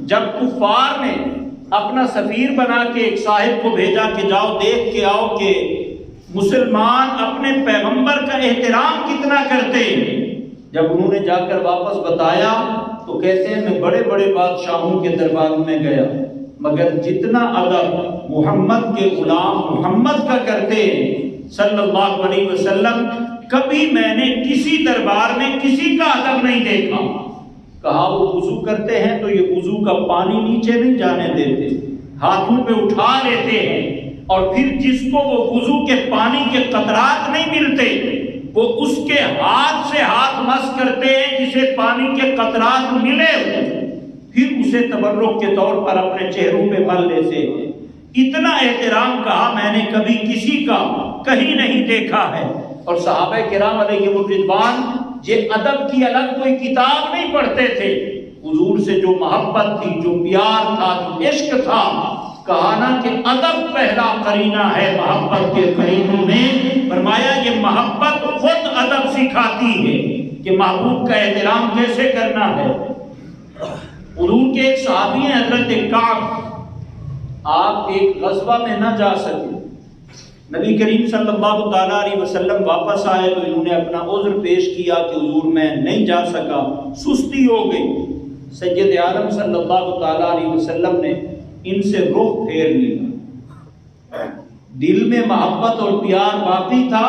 جب کفار نے اپنا سفیر بنا کے ایک صاحب کو بھیجا کہ جاؤ دیکھ کے آؤ کہ مسلمان اپنے پیغمبر کا احترام کتنا کرتے ہیں، جب انہوں نے جا کر واپس بتایا تو کہتے ہیں میں بڑے بڑے بادشاہوں کے درباروں میں گیا، مگر جتنا ادب محمد کے غلام محمد کا کرتے ہیں صلی اللہ علیہ وسلم، کبھی میں نے کسی دربار میں کسی کا ادب نہیں دیکھا۔ کہا وہ وضو کرتے ہیں تو یہ وضو کا پانی نیچے نہیں جانے دیتے، ہاتھوں پہ اٹھا لیتے ہیں، اور پھر جس کو وہ وضو کے پانی کے قطرات نہیں ملتے وہ اس کے ہاتھ سے ہاتھ مس کرتے ہیں جسے پانی کے قطرات ملے، پھر اسے تبرک کے طور پر اپنے چہروں پہ مل لیتے ہیں۔ اتنا احترام کہا میں نے کبھی کسی کا کہیں نہیں دیکھا ہے۔ اور صحابہ کرام علیہم الرضوان یہ ادب کی الگ کوئی کتاب نہیں پڑھتے تھے، حضور سے جو محبت تھی، جو پیار تھا، جو عشق تھا، کہا نا کہ ادب پہلا قرینہ ہے محبت کے قرینوں میں۔ فرمایا یہ محبت خود ادب سکھاتی ہے کہ محبوب کا احترام کیسے کرنا ہے۔ حضور کے ایک صحابی ہیں حضرت کعب، آپ ایک غزوہ میں نہ جا سکے، نبی کریم صلی اللہ تعالیٰ علیہ وسلم واپس آئے تو انہوں نے اپنا عذر پیش کیا کہ حضور میں نہیں جا سکا، سستی ہو گئی۔ سید عالم صلی اللہ تعالیٰ علیہ وسلم نے ان سے رخ پھیر لیا، دل میں محبت اور پیار باقی تھا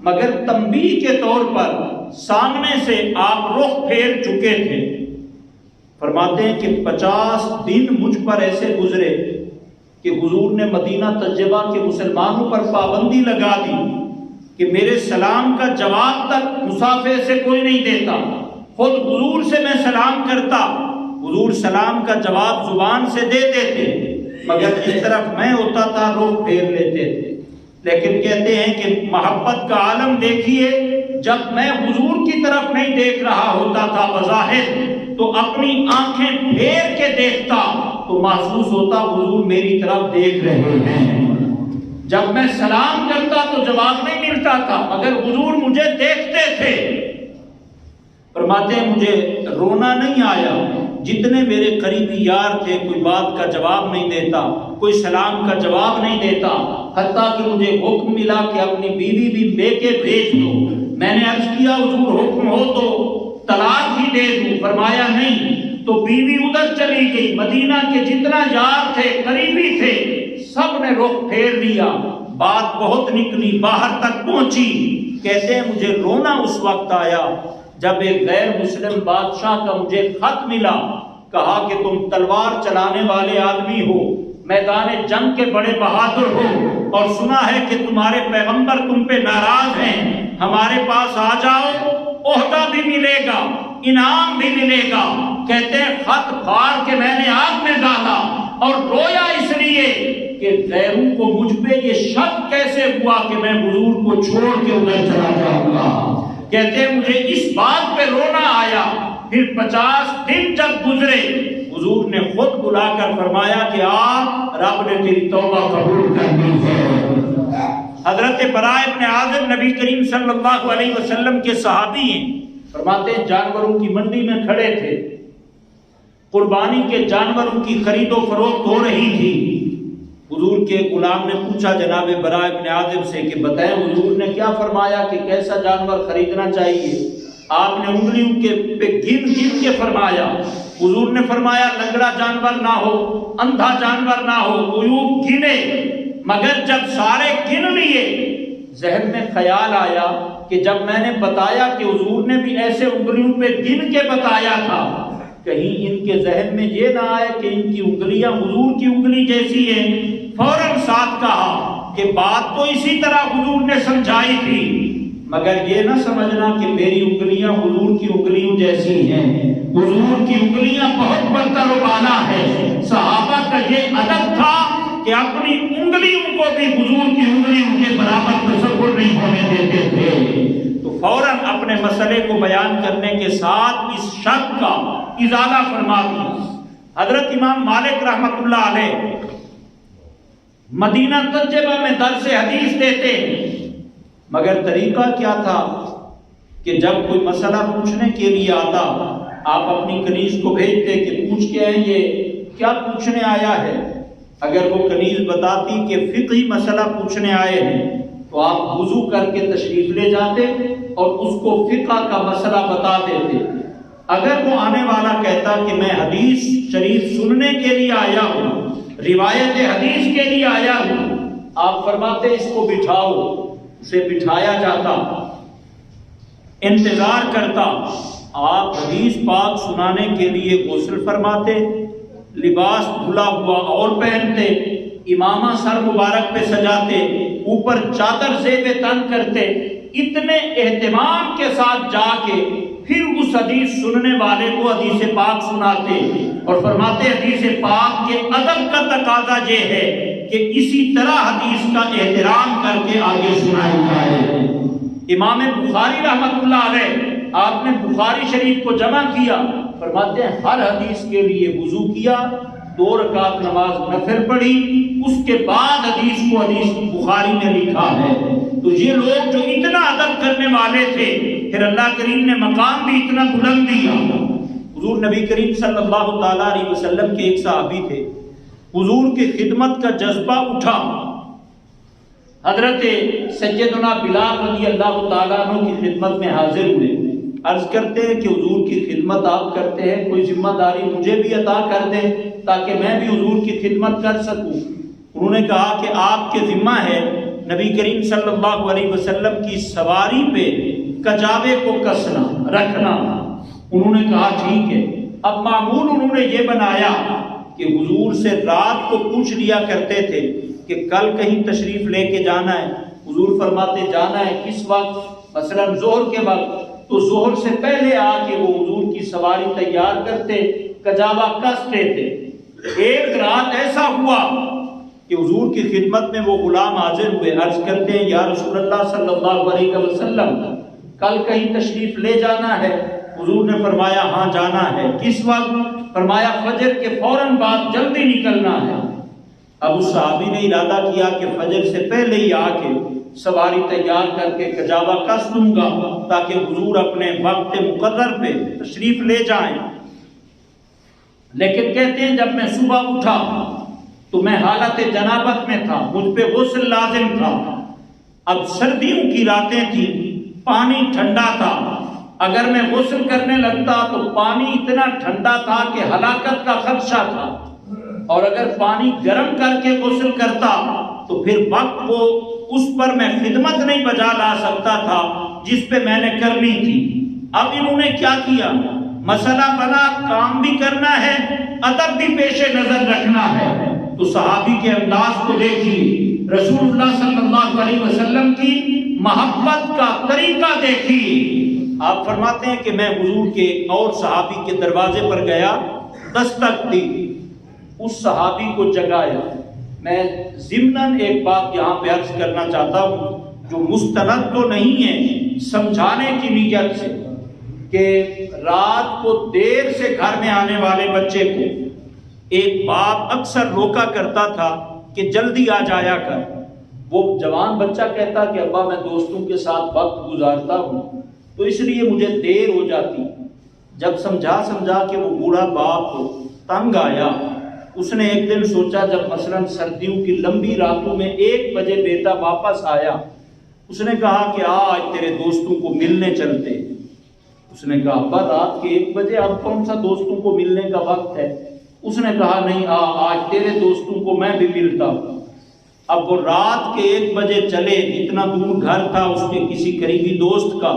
مگر تنبیہ کے طور پر سامنے سے آپ رخ پھیر چکے تھے۔ فرماتے ہیں کہ 50 دن مجھ پر ایسے گزرے کہ حضور نے مدینہ طیبہ کے مسلمانوں پر پابندی لگا دی کہ میرے سلام کا جواب تک مسافر سے کوئی نہیں دیتا، خود حضور سے میں سلام کرتا، حضور سلام کا جواب زبان سے دے دیتے مگر جس طرف میں ہوتا تھا رخ پھیر لیتے تھے۔ لیکن کہتے ہیں کہ محبت کا عالم دیکھیے، جب میں حضور کی طرف نہیں دیکھ رہا ہوتا تھا بظاہر تو اپنی آنکھیں پھیر کے دیکھتا تو محسوس ہوتا حضور میری طرف دیکھ رہے ہیں۔ جب میں سلام کرتا تو جواب نہیں ملتا تھا مگر حضور مجھے دیکھتے تھے۔ فرماتے ہیں مجھے رونا نہیں آیا، جتنے میرے قریبی یار تھے کوئی بات کا جواب نہیں دیتا، کوئی سلام کا جواب نہیں دیتا، حتیٰ کہ مجھے حکم ملا کہ اپنی بیوی بھی لے کے بھیج دو۔ میں نے عرض کیا حضور حکم ہو تو طلاق ہی دے دوں، فرمایا نہیں، تو بیوی ادھر چلی گئی۔ مدینہ کے جتنا یار تھے قریبی تھے سب نے رخ پھیر لیا، بات بہت نکلی، باہر تک پہنچی۔ کہتے ہیں مجھے رونا اس وقت آیا جب ایک غیر مسلم بادشاہ کا مجھے خط ملا، کہا کہ تم تلوار چلانے والے آدمی ہو، میدان جنگ کے بڑے بہادر ہو، اور سنا ہے کہ تمہارے پیغمبر تم پہ ناراض ہیں، ہمارے پاس آ جاؤ، عہدہ بھی ملے گا، انعام بھی ملے گا۔ کہتے ہیں خط پھاڑ کے میں نے آگ میں ڈالا اور رویا اس لیے کہ غیروں کو مجھ پہ یہ شک کیسے ہوا کہ میں حضور کو چھوڑ کے ادھر چلا جاؤں گا۔ کہتے ہیں مجھے اس بات پہ رونا آیا۔ پھر 50 دن جب گزرے حضور نے خود بلا کر فرمایا کہ رب نے تیری توبہ قبول کر لی ہے۔ حضرت براء ابن عازب نبی کریم صلی اللہ علیہ وسلم کے صحابی ہیں، فرماتے ہیں جانوروں کی منڈی میں کھڑے تھے، قربانی کے جانوروں کی خرید و فروخت ہو رہی تھی۔ حضور کے غلام نے پوچھا جناب براء ابن عازب سے کہ بتائیں حضور نے کیا فرمایا کہ کیسا جانور خریدنا چاہیے؟ آپ نے انگلیوں کے پہ گن کے فرمایا۔ حضور نے فرمایا لنگڑا جانور نہ ہو، اندھا جانور نہ ہو، عیوب گنے۔ مگر جب سارے گن لیے ذہن میں خیال آیا کہ جب میں نے بتایا کہ حضور نے بھی ایسے انگلیوں پہ گن کے بتایا تھا، کہیں ان کے ذہن میں یہ نہ آئے کہ ان کی انگلیاں حضور کی انگلی جیسی ہیں۔ فوراً ساتھ کہا کہ بات تو اسی طرح حضور نے سمجھائی تھی، مگر یہ نہ سمجھنا کہ میری انگلیاں حضور کی انگلیوں جیسی ہیں، حضور کی انگلیاں بہت برتر و بالا ہیں۔ صحابہ کا یہ ادب تھا کہ اپنی انگلیوں کو بھی حضور کی انگلیوں کے برابر تصور نہیں ہونے دیتے تھے۔ تو فوراً اپنے مسئلے کو بیان کرنے کے ساتھ اس شک کا ازالہ فرما دیا۔ حضرت امام مالک رحمۃ اللہ علیہ مدینہ طیبہ میں درس حدیث دیتے، مگر طریقہ کیا تھا کہ جب کوئی مسئلہ پوچھنے کے لیے آتا آپ اپنی کنیز کو بھیجتے کہ پوچھ کے آئیں یہ کیا پوچھنے آیا ہے۔ اگر وہ کنیز بتاتی کہ فقہی مسئلہ پوچھنے آئے ہیں تو آپ وضو کر کے تشریف لے جاتے اور اس کو فقہ کا مسئلہ بتا دیتے۔ اگر وہ آنے والا کہتا کہ میں حدیث شریف سننے کے لیے آیا ہوں، روایت حدیث کے لیے آیا ہوں، آپ فرماتے اس کو بٹھاؤ، اسے بٹھایا جاتا، انتظار کرتا، آپ حدیث پاک سنانے کے لیے غسل فرماتے، لباس دھلا ہوا اور پہنتے، امامہ سر مبارک پہ سجاتے، اوپر چادر زیب تن کرتے، اتنے اہتمام کے ساتھ جا کے پھر اس حدیث سننے والے کو حدیث پاک سناتے اور فرماتے حدیث پاک کے ادب کا تقاضا یہ ہے کہ اسی طرح حدیث کا احترام کر کے آگے سنائی جائے۔ امام بخاری رحمۃ اللہ علیہ، آپ نے بخاری شریف کو جمع کیا، فرماتے ہیں ہر حدیث کے لیے وضو کیا، 2 رکعت نماز نفل پڑھی، اس کے بعد حدیث کو حدیث بخاری نے لکھا ہے۔ تو یہ لوگ جو اتنا ادب کرنے والے تھے، پھر اللہ کریم نے مقام بھی اتنا بلند دیا۔ حضور نبی کریم صلی اللہ تعالیٰ علیہ وسلم کے ایک صحابی تھے، حضور کی خدمت کا جذبہ اٹھا، حضرت سیدنا بلال رضی اللہ تعالیٰ عنہ کی خدمت میں حاضر ہوئے، عرض کرتے ہیں کہ حضور کی خدمت آپ کرتے ہیں، کوئی ذمہ داری مجھے بھی عطا کر دیں تاکہ میں بھی حضور کی خدمت کر سکوں۔ انہوں نے کہا کہ آپ کے ذمہ ہے نبی کریم صلی اللہ علیہ وسلم کی سواری پہ کجاوے کو کسنا رکھنا۔ انہوں نے کہا ٹھیک ہے۔ اب معمول انہوں نے یہ بنایا کہ حضور سے رات کو پوچھ لیا کرتے تھے کہ کل کہیں تشریف لے کے جانا ہے، حضور فرماتے جانا ہے کس وقت، مثلا ظہر کے وقت، تو ظہر سے پہلے آ کے وہ حضور کی سواری تیار کرتے، کجاوا کستے تھے۔ ایک رات ایسا ہوا کہ حضور کی خدمت میں وہ غلام حاضر ہوئے، عرض کرتے ہیں یا رسول اللہ صلی اللہ علیہ وسلم کل کہیں تشریف لے جانا ہے؟ حضور نے فرمایا ہاں جانا ہے۔ کس وقت؟ فرمایا فجر کے فوراً بعد، جلدی نکلنا ہے۔ اب اس صحابی نے ارادہ کیا کہ فجر سے پہلے ہی آ کے سواری تیار کر کے کجاوا کس دوں گا تاکہ حضور اپنے وقت مقرر پہ تشریف لے جائیں۔ لیکن کہتے ہیں جب میں صبح اٹھا تو میں حالت جنابت میں تھا، مجھ پہ غسل لازم تھا۔ اب سردیوں کی راتیں تھیں، پانی ٹھنڈا تھا، اگر میں غسل کرنے لگتا تو پانی اتنا ٹھنڈا تھا کہ ہلاکت کا خدشہ تھا، اور اگر پانی گرم کر کے غسل کرتا تو پھر وقت کو اس پر میں خدمت نہیں بجا لا سکتا تھا جس پہ میں نے کرنی تھی۔ اب انہوں نے کیا کیا؟ مسئلہ بنا، کام بھی کرنا ہے، ادب بھی پیش نظر رکھنا ہے۔ تو صحابی کے انداز کو دیکھیے، رسول اللہ صلی اللہ علیہ وسلم کی محبت کا طریقہ دیکھیے۔ آپ فرماتے ہیں کہ میں حضور کے اور صحابی کے دروازے پر گیا، دستک دی، اس صحابی کو جگایا۔ میں ضمناً ایک بات یہاں پہ عرض کرنا چاہتا ہوں جو مستند تو نہیں ہے، سمجھانے کی نیت سے، کہ رات کو دیر سے گھر میں آنے والے بچے کو ایک باپ اکثر روکا کرتا تھا کہ جلدی آ جایا کر۔ وہ جوان بچہ کہتا کہ ابا میں دوستوں کے ساتھ وقت گزارتا ہوں تو اس لیے مجھے دیر ہو جاتی۔ جب سمجھا کہ وہ بوڑھا باپ تنگ آیا، اس نے ایک دن سوچا، جب مثلا سردیوں کی لمبی راتوں میں 1 بجے بیٹا واپس آیا، اس نے کہا کہ آج تیرے دوستوں کو ملنے چلتے۔ اس نے کہا ابا رات کے 1 بجے اب کون سا دوستوں کو ملنے کا وقت ہے؟ اس نے کہا نہیں، آج تیرے دوستوں کو میں بھی ملتا ہوں۔ اب وہ رات کے 1 بجے چلے، اتنا دور گھر تھا اس کے کسی قریبی دوست کا،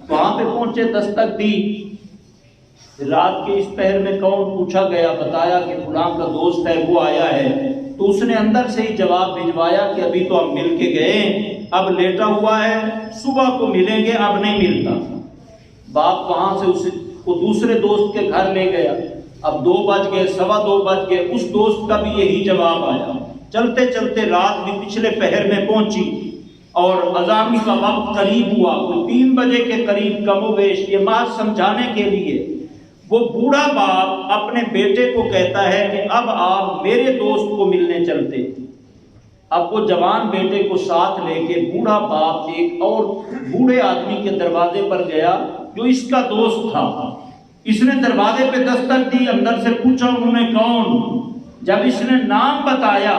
وہاں پہ پہنچے، دستک دی، رات کے اس پہر میں کون؟ پوچھا گیا، بتایا کہ فلاں کا دوست ہے، وہ آیا ہے۔ تو اس نے اندر سے ہی جواب بھجوایا کہ ابھی تو ہم مل کے گئے، اب لیٹا ہوا ہے، صبح کو ملیں گے، اب نہیں ملتا۔ باپ وہاں سے اسے کو دوسرے دوست کے گھر لے گیا، اب 2 بج گئے، 2:15 بج گئے، اس دوست کا بھی یہی جواب آیا۔ چلتے چلتے رات بھی پچھلے پہر میں پہنچی اور اذان کا وقت قریب ہوا، کوئی 3 بجے کے قریب کم و بیش۔ یہ بات سمجھانے کے لیے وہ بوڑھا باپ اپنے بیٹے کو کہتا ہے کہ اب آپ میرے دوست کو ملنے چلتے۔ اب وہ جوان بیٹے کو ساتھ لے کے بوڑھا باپ ایک اور بوڑھے آدمی کے دروازے پر گیا جو اس کا دوست تھا۔ اس نے دروازے پہ دستک دی، اندر سے پوچھا انہوں نے کون؟ جب اس نے نام بتایا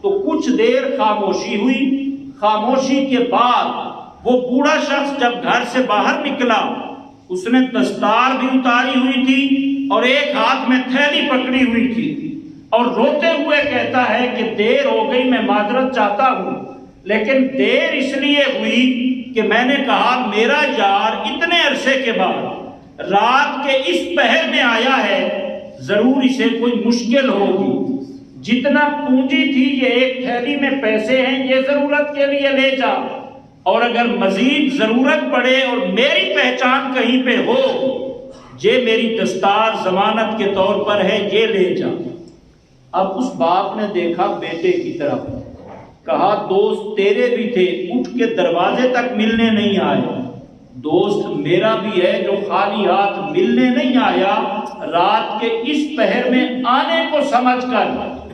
تو کچھ دیر خاموشی ہوئی۔ خاموشی کے بعد وہ بوڑھا شخص جب گھر سے باہر نکلا، اس نے دستار بھی اتاری ہوئی تھی اور ایک ہاتھ میں تھیلی پکڑی ہوئی تھی، اور روتے ہوئے کہتا ہے کہ دیر ہو گئی، میں معذرت چاہتا ہوں، لیکن دیر اس لیے ہوئی کہ میں نے کہا میرا یار اتنے عرصے کے بعد رات کے اس پہر میں آیا ہے، ضرور اسے کوئی مشکل ہوگی، جتنا پونجی تھی یہ ایک تھیلی میں پیسے ہیں، یہ ضرورت کے لیے لے جا، اور اگر مزید ضرورت پڑے اور میری پہچان کہیں پہ ہو، یہ میری دستار ضمانت کے طور پر ہے، یہ لے جا۔ اب اس باپ نے دیکھا بیٹے کی طرف، کہا دوست تیرے بھی تھے، اٹھ کے دروازے تک ملنے نہیں آئے، دوست میرا بھی ہے جو خالی ہاتھ ملنے نہیں آیا، رات کے اس پہر میں آنے کو سمجھ کر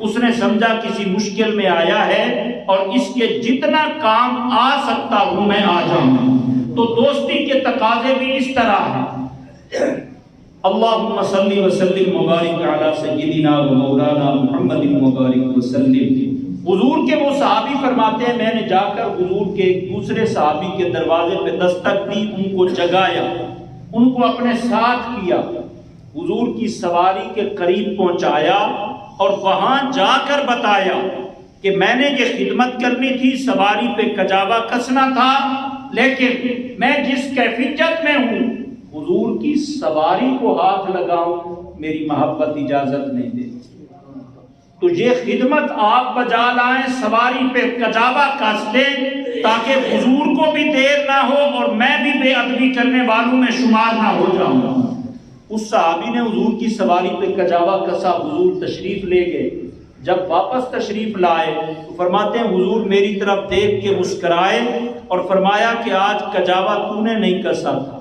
اس نے سمجھا کسی مشکل میں آیا ہے اور اس کے جتنا کام آ سکتا ہوں میں آ جاؤں۔ تو دوستی کے تقاضے بھی اس طرح ہیں۔ اللہم صلی وسلم مبارک علی سیدنا و مولانا محمد مبارک وسلم۔ حضور کے وہ صحابی فرماتے ہیں میں نے جا کر حضور کے ایک دوسرے صحابی کے دروازے پہ دستک دی، ان کو جگایا، ان کو اپنے ساتھ کیا، حضور کی سواری کے قریب پہنچایا اور وہاں جا کر بتایا کہ میں نے یہ خدمت کرنی تھی، سواری پہ کجاوا کسنا تھا، لیکن میں جس کیفیت میں ہوں حضور کی سواری کو ہاتھ لگاؤں میری محبت اجازت نہیں دیتی، تو یہ خدمت آپ بجا لائیں، سواری پہ کجاوا کس دیں تاکہ حضور کو بھی دیر نہ ہو اور میں بھی بے ادبی کرنے والوں میں شمار نہ ہو جاؤں۔ اس صحابی نے حضور کی سواری پہ کجاوا کسا، حضور تشریف لے گئے، جب واپس تشریف لائے تو فرماتے ہیں حضور میری طرف دیکھ کے مسکرائے اور فرمایا کہ آج کجاوا تو نے نہیں کسا تھا،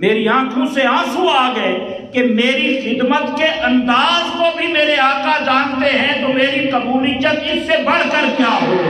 میری آنکھوں سے آنسو آ گئے کہ میری خدمت کے انداز کو بھی میرے آقا جانتے ہیں، تو میری قبولیت اس سے بڑھ کر کیا ہو۔